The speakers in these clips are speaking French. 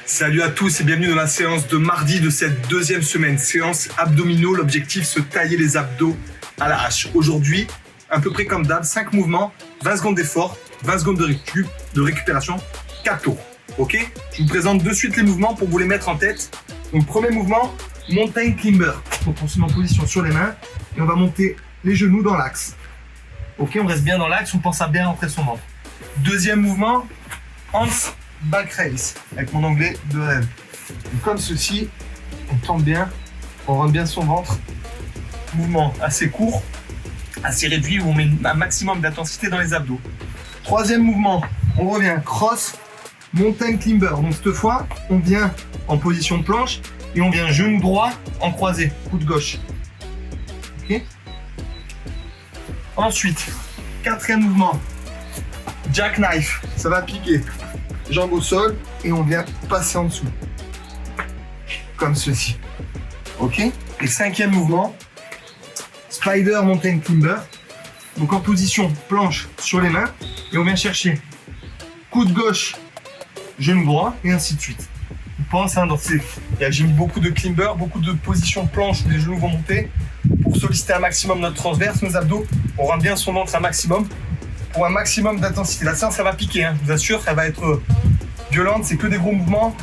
Salut à tous et bienvenue dans la séance de mardi de cette deuxième semaine. Séance abdominaux, l'objectif se tailler les abdos à la hache. Aujourd'hui, à peu près comme d'hab, 5 mouvements, 20 secondes d'effort, 20 secondes de récupération, 4 tours. Ok? Je vous présente de suite les mouvements pour vous les mettre en tête. Donc premier mouvement, mountain climber. Donc on se met en position sur les mains et on va monter les genoux dans l'axe. Ok, on reste bien dans l'axe, on pense à bien rentrer son ventre. Deuxième mouvement, hands back raise, avec mon anglais de rêve. Donc, comme ceci, on tombe bien, on rentre bien son ventre. Mouvement assez court, assez réduit, où on met un maximum d'intensité dans les abdos. Troisième mouvement, on revient cross, mountain climber. Donc cette fois, on vient en position de planche et on vient genou droit en croisé, coude gauche. Ok. Ensuite, quatrième mouvement, jackknife, ça va piquer. Jambes au sol et on vient passer en dessous. Comme ceci. Ok? Et cinquième mouvement, spider mountain climber. Donc en position planche sur les mains et on vient chercher coude gauche, genou droit et ainsi de suite. On pense, j'ai mis beaucoup de climber, beaucoup de positions planche où les genoux vont monter pour solliciter un maximum notre transverse, nos abdos. On rentre bien son ventre un maximum pour un maximum d'intensité. La séance, ça va piquer, hein, je vous assure, elle va être violente, c'est que des gros mouvements.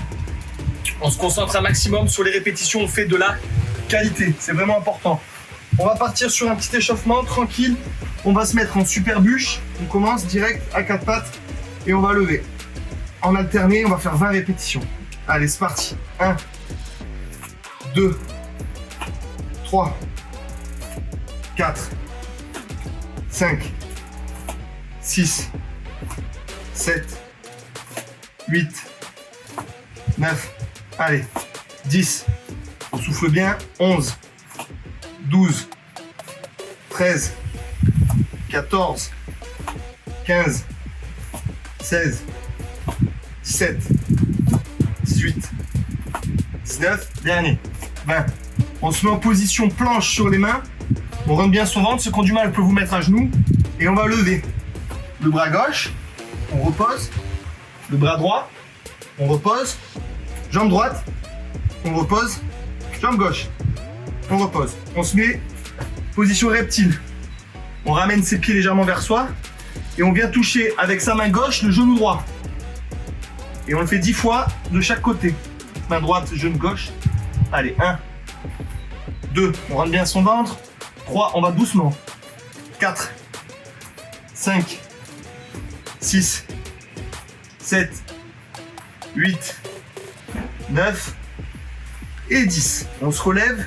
On se concentre un maximum sur les répétitions, on fait de la qualité, c'est vraiment important. On va partir sur un petit échauffement tranquille. On va se mettre en super bûche. On commence direct à 4 pattes et on va lever. En alterné, on va faire 20 répétitions. Allez, c'est parti. 1, 2, 3, 4, 5, 6, 7, 8, 9, allez, 10, on souffle bien, 11, 12, 13, 14, 15, 16, 17, 18, 19, dernier, 20. On se met en position planche sur les mains, on rentre bien son ventre, ceux qui ont du mal peuvent vous mettre à genoux et on va lever. Le bras gauche, on repose, le bras droit, on repose, jambe droite, on repose, jambe gauche, on repose. On se met position reptile. On ramène ses pieds légèrement vers soi et on vient toucher avec sa main gauche le genou droit. Et on le fait 10 fois de chaque côté. Main droite, genou gauche. Allez, 1, 2, on rentre bien son ventre. 3, on va doucement. 4, 5, 6, 7, 8, 9 et 10. On se relève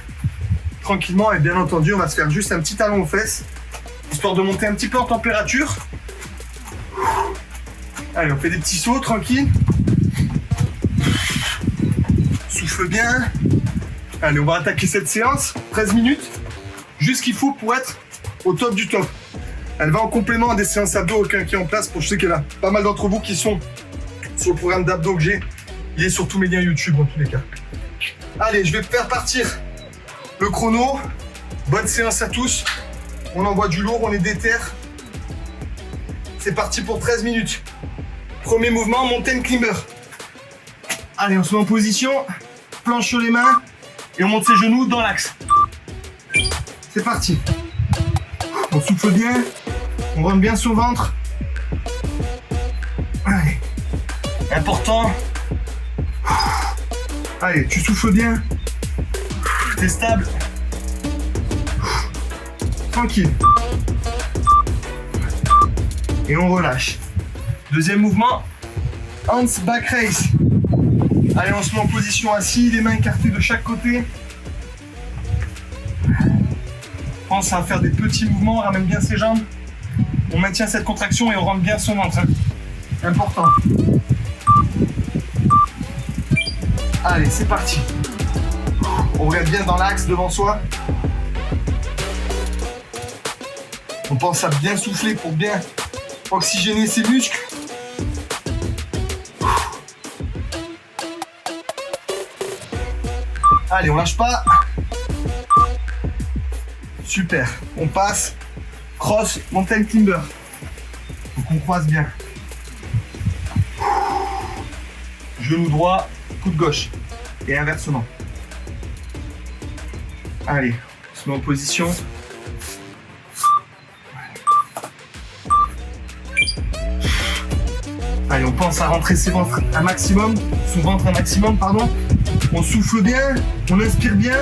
tranquillement et bien entendu, on va se faire juste un petit talon aux fesses, histoire de monter un petit peu en température. Allez, on fait des petits sauts tranquille. Souffle bien. Allez, on va attaquer cette séance. 13 minutes. Juste ce qu'il faut pour être au top du top. Elle va en complément à des séances abdos qui est en place. Je sais qu'il y en a pas mal d'entre vous qui sont sur le programme d'abdos que j'ai. Il est sur tous mes liens YouTube dans tous les cas. Allez, je vais faire partir le chrono. Bonne séance à tous. On envoie du lourd, on est déter. C'est parti pour 13 minutes. Premier mouvement, mountain climber. Allez, on se met en position. Planche sur les mains. Et on monte ses genoux dans l'axe. C'est parti. On souffle bien. On rentre bien son ventre. Allez. Important. Allez, tu souffles bien. T'es stable. Tranquille. Et on relâche. Deuxième mouvement. Hands back raise. Allez, on se met en position assis, les mains écartées de chaque côté. Pense à faire des petits mouvements, on ramène bien ses jambes. On maintient cette contraction et on rentre bien son ventre. Important. Allez, c'est parti. On regarde bien dans l'axe devant soi. On pense à bien souffler pour bien oxygéner ses muscles. Allez, on lâche pas. Super. On passe. Cross, mountain climber. Donc on croise bien. genou droit, coude gauche. Et inversement. Allez, on se met en position. Allez, on pense à rentrer son ventre un maximum. On souffle bien, on inspire bien.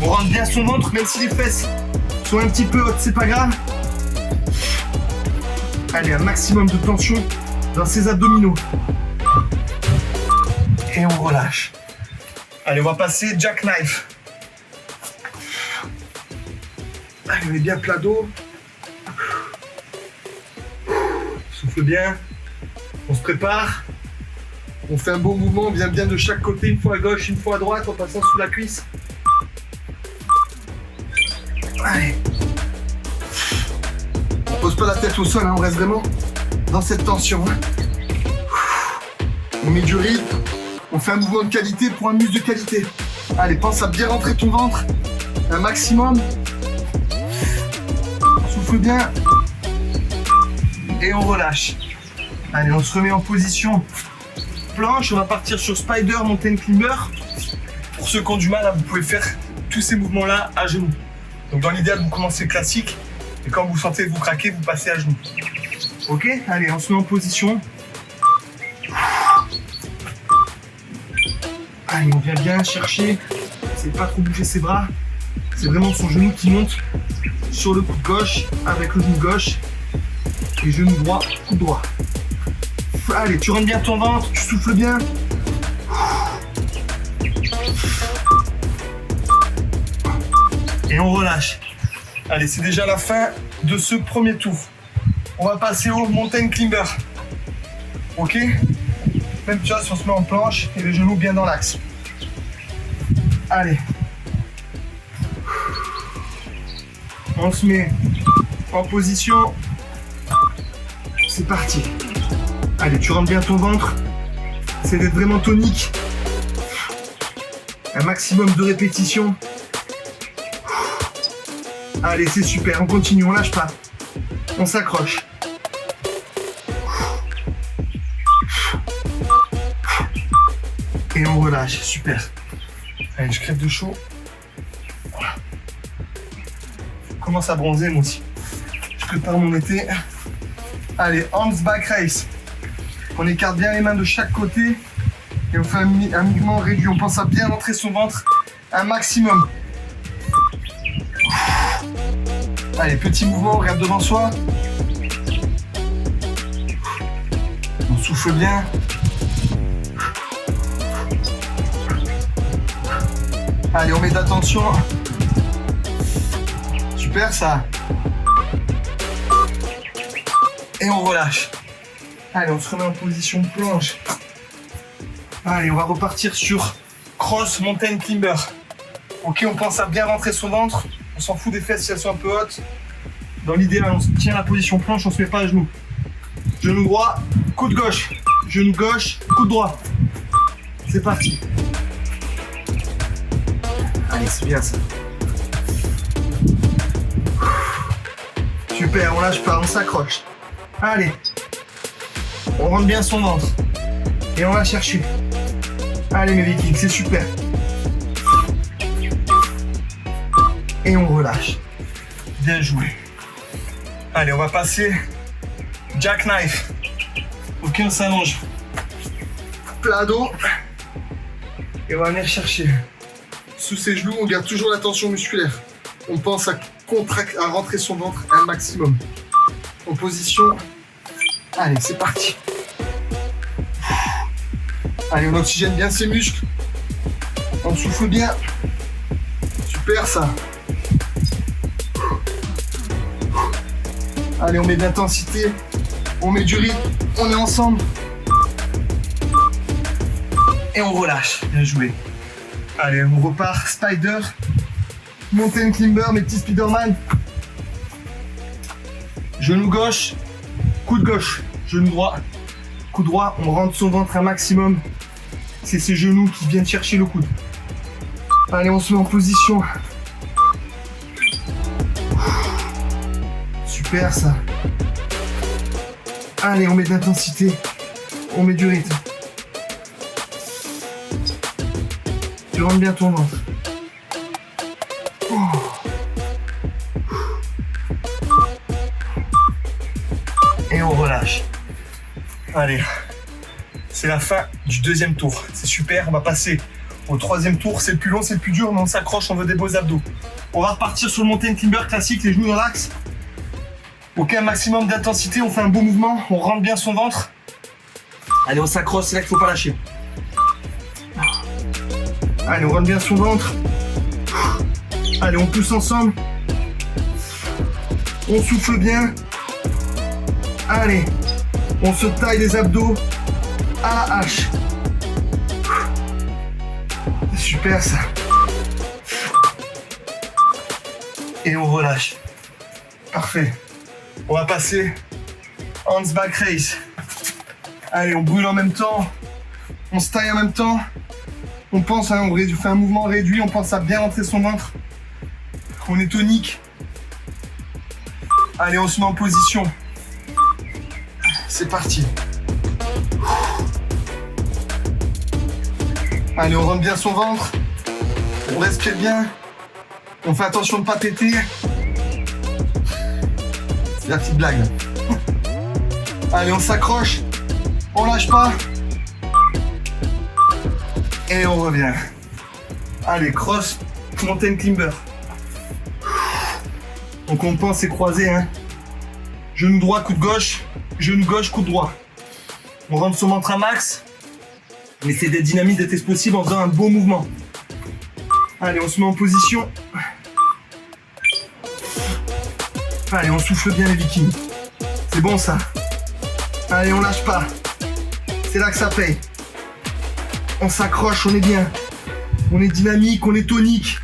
On rentre bien son ventre, même si les fesses sont un petit peu hautes, c'est pas grave. Allez, un maximum de tension dans ses abdominaux. Et on relâche. Allez, on va passer jackknife. Allez, on est bien plat dos. Souffle bien. On se prépare. On fait un beau mouvement. On vient bien de chaque côté, une fois à gauche, une fois à droite, en passant sous la cuisse. Allez. On pose pas la tête au sol, hein, on reste vraiment dans cette tension. Hein. On met du rythme. On fait un mouvement de qualité pour un muscle de qualité. Allez, pense à bien rentrer ton ventre. Un maximum. Souffle bien. Et on relâche. Allez, on se remet en position planche. On va partir sur Spider Mountain Climber. Pour ceux qui ont du mal, vous pouvez faire tous ces mouvements-là à genoux. Donc dans l'idéal, vous commencez classique. Et quand vous sentez vous craquer, vous passez à genoux. Ok? Allez, on se met en position. Allez, on vient bien chercher. C'est pas trop bouger ses bras. C'est vraiment son genou qui monte sur le coude gauche avec le genou gauche. Et genou droit, coude droit. Allez, tu rentres bien ton ventre, tu souffles bien. Et on relâche. Allez, c'est déjà la fin de ce premier tour. On va passer au Mountain Climber. Ok? Même chose, on se met en planche et les genoux bien dans l'axe. Allez. On se met en position. C'est parti. Allez, tu rentres bien ton ventre. C'est d'être vraiment tonique. Un maximum de répétitions. Allez, c'est super. On continue, on lâche pas. On s'accroche. Et on relâche. Super. Allez, je crève de chaud. Je commence à bronzer, moi aussi. Je prépare mon été. Allez, hands back race. On écarte bien les mains de chaque côté et on fait un mouvement réduit. On pense à bien rentrer son ventre un maximum. Allez, petit mouvement, on regarde devant soi. On souffle bien. Allez, on met d'attention. Super ça. Et on relâche. Allez, on se remet en position planche. Allez, on va repartir sur Cross Mountain Climber. Ok, on pense à bien rentrer son ventre. On s'en fout des fesses si elles sont un peu hautes. Dans l'idéal, on tient la position planche, on se met pas à genoux. Genou droit, coude gauche. Genou gauche, coude droit. C'est parti. Allez, c'est bien ça. Super, on lâche pas, on s'accroche. Allez. On rentre bien son ventre. Et on va chercher. Allez mes vikings, c'est super. Et on relâche. Bien joué. Allez, on va passer jackknife. Ok, on s'allonge. Plat dos. Et on va venir chercher. Sous ses genoux, on garde toujours la tension musculaire. On pense à rentrer son ventre un maximum. En position. Allez, c'est parti. Allez, on oxygène bien ses muscles. On souffle bien. Super ça. Allez, on met de l'intensité. On met du rythme. On est ensemble. Et on relâche. Bien joué. Allez, on repart. Spider. Mountain Climber, mes petits Spider-Man. Genou gauche. Coude gauche. Genou droit. Coude droit. On rentre son ventre un maximum. C'est ses genoux qui viennent chercher le coude. Allez, on se met en position. Super ça. Allez, on met de l'intensité. On met du rythme. Tu rentres bien ton ventre. Et on relâche. Allez, c'est la fin du deuxième tour. C'est super, on va passer au troisième tour. C'est le plus long, c'est le plus dur, mais on s'accroche, on veut des beaux abdos. On va repartir sur le mountain climber classique, les genoux dans l'axe. Ok, un maximum d'intensité, on fait un beau mouvement, on rentre bien son ventre. Allez, on s'accroche, c'est là qu'il ne faut pas lâcher. Allez, on rentre bien son ventre. Allez, on pousse ensemble. On souffle bien. Allez, on se taille les abdos à la hache. C'est super ça. Et on relâche. Parfait. On va passer hands back raise. Allez, on brûle en même temps. On se taille en même temps. On pense, on fait un mouvement réduit. On pense à bien rentrer son ventre. On est tonique. Allez, on se met en position. C'est parti. Allez, on rentre bien son ventre. On respire bien. On fait attention de ne pas péter. C'est la petite blague. Allez, on s'accroche. On lâche pas. Et on revient. Allez, cross, mountain climber. Donc on pense et croisé, hein. Genou droit, coude gauche. Genou gauche, coude droit. On rentre son ventre à max. On essaie d'être dynamique, d'être possible en faisant un beau mouvement. Allez, on se met en position. Allez, on souffle bien les vikings. C'est bon ça. Allez, on lâche pas. C'est là que ça paye. On s'accroche, on est bien. On est dynamique, on est tonique.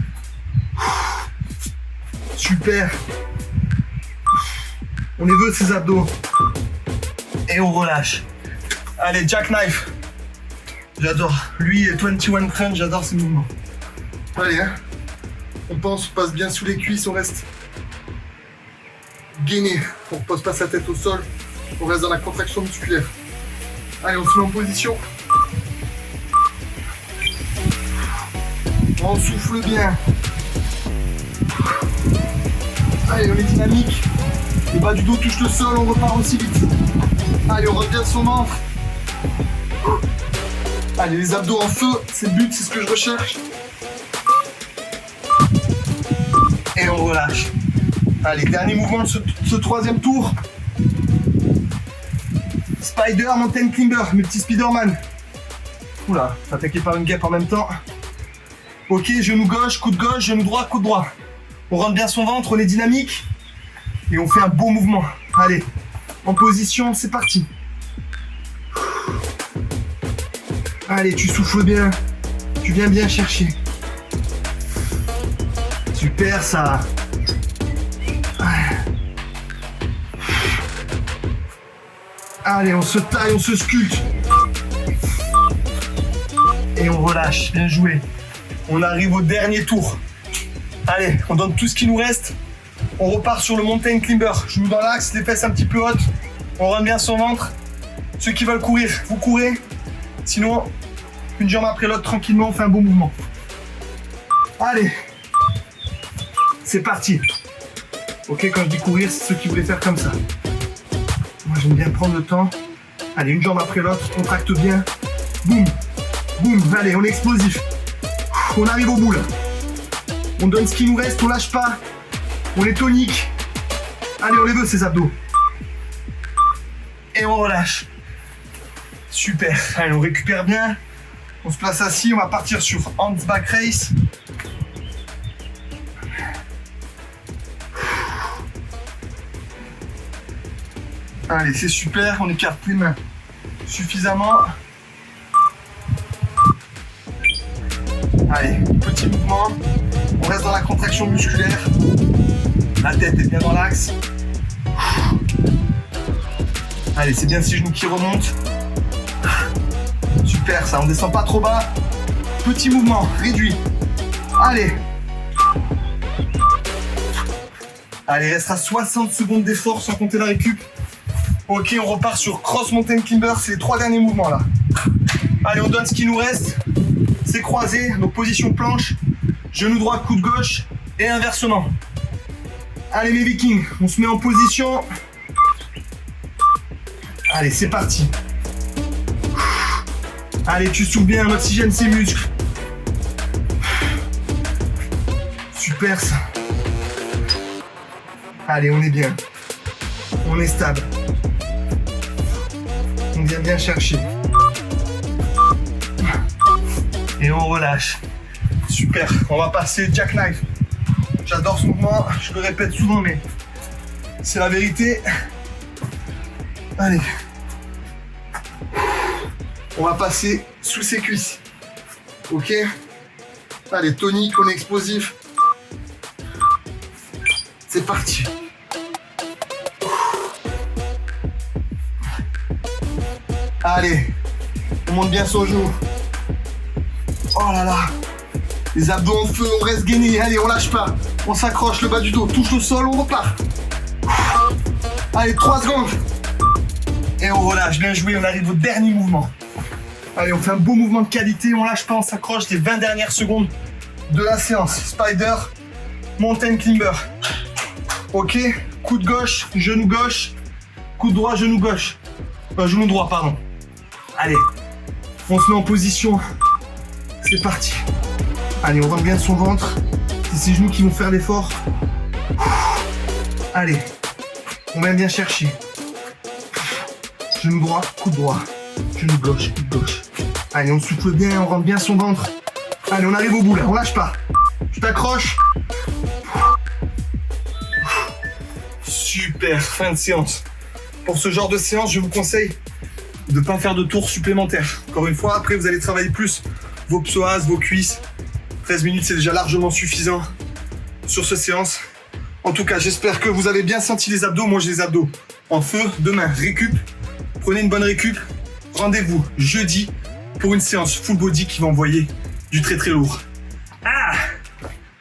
Super. On les veut ces abdos. Et on relâche. Allez, jackknife. J'adore. Lui et 21 crunch, j'adore ces mouvements. Allez, hein. On passe bien sous les cuisses, on reste gainé. On ne repose pas sa tête au sol. On reste dans la contraction musculaire. Allez, on se met en position. On souffle bien. Allez, on est dynamique. Le bas du dos touche le sol, on repart aussi vite. Allez, on revient son ventre. Allez, les abdos en feu, c'est le but, c'est ce que je recherche. Et on relâche. Allez, dernier mouvement de ce troisième tour. Spider, mountain climber, multi Spiderman. Oula, attaqué par une guêpe en même temps. Ok, genou gauche, genou droit, coude droit. On rentre bien son ventre, on est dynamique. Et on fait un beau mouvement. Allez, en position, c'est parti. Allez, tu souffles bien. Tu viens bien chercher. Super ça. Allez, on se taille, on se sculpte. Et on relâche. Bien joué. On arrive au dernier tour. Allez, on donne tout ce qui nous reste. On repart sur le mountain climber. Genoux dans l'axe, les fesses un petit peu hautes. On rentre bien son ventre. Ceux qui veulent courir, vous courez. Sinon, une jambe après l'autre, tranquillement, on fait un beau mouvement. Allez. C'est parti. Ok, quand je dis courir, c'est ceux qui voulaient faire comme ça. Moi, j'aime bien prendre le temps. Allez, une jambe après l'autre, on tracte bien. Boum. Boum. Allez, on est explosif. On arrive au bout, là. On donne ce qui nous reste, on lâche pas. On est tonique. Allez, on les veut, ces abdos. Et on relâche. Super. Allez, on récupère bien. On se place assis, on va partir sur hands back race. Allez, c'est super, on écarte les mains suffisamment. Allez, petit mouvement. On reste dans la contraction musculaire. La tête est bien dans l'axe. Allez, c'est bien ces genoux qui remontent. Super, ça, on descend pas trop bas. Petit mouvement, réduit. Allez. Allez, il restera 60 secondes d'effort sans compter la récup. Ok, on repart sur cross mountain climber, c'est les 3 derniers mouvements là. Allez, on donne ce qui nous reste. c'est croisé, donc position planche, genou droit, coude gauche et inversement. Allez mes vikings, on se met en position. Allez, c'est parti. Allez, tu souffles bien, on oxygène ses muscles. Super ça. Allez, on est bien. On est stable. On vient bien chercher. Et on relâche. Super. On va passer jackknife. J'adore ce mouvement. Je le répète souvent, mais c'est la vérité. Allez. On va passer sous ses cuisses. Ok. Allez, tonique, on est explosif. C'est parti. Allez, on monte bien son genou. Oh là là. Les abdos en feu, on reste gainé. Allez, on lâche pas. On s'accroche, le bas du dos touche le sol, on repart. Allez, 3 secondes. Et on relâche. Bien joué, on arrive au dernier mouvement. Allez, on fait un beau mouvement de qualité. On lâche pas, on s'accroche les 20 dernières secondes de la séance. Spider, mountain climber. Ok, coude gauche, genou gauche. Coude droit, genou gauche. Genou droit, pardon. Allez, on se met en position. C'est parti. Allez, on rentre bien son ventre. C'est ses genoux qui vont faire l'effort. Allez, on vient bien chercher. Genou droit, coude droit. Genou gauche, coude gauche. Allez, on souffle bien, on rentre bien son ventre. Allez, on arrive au bout là, on lâche pas. Tu t'accroches. Super, fin de séance. Pour ce genre de séance, je vous conseille de ne pas faire de tours supplémentaires. Encore une fois, après, vous allez travailler plus vos psoas, vos cuisses. 13 minutes, c'est déjà largement suffisant sur cette séance. En tout cas, j'espère que vous avez bien senti les abdos. Moi, j'ai les abdos en feu. Demain, récup. Prenez une bonne récup. Rendez-vous jeudi pour une séance full body qui va envoyer du très très lourd.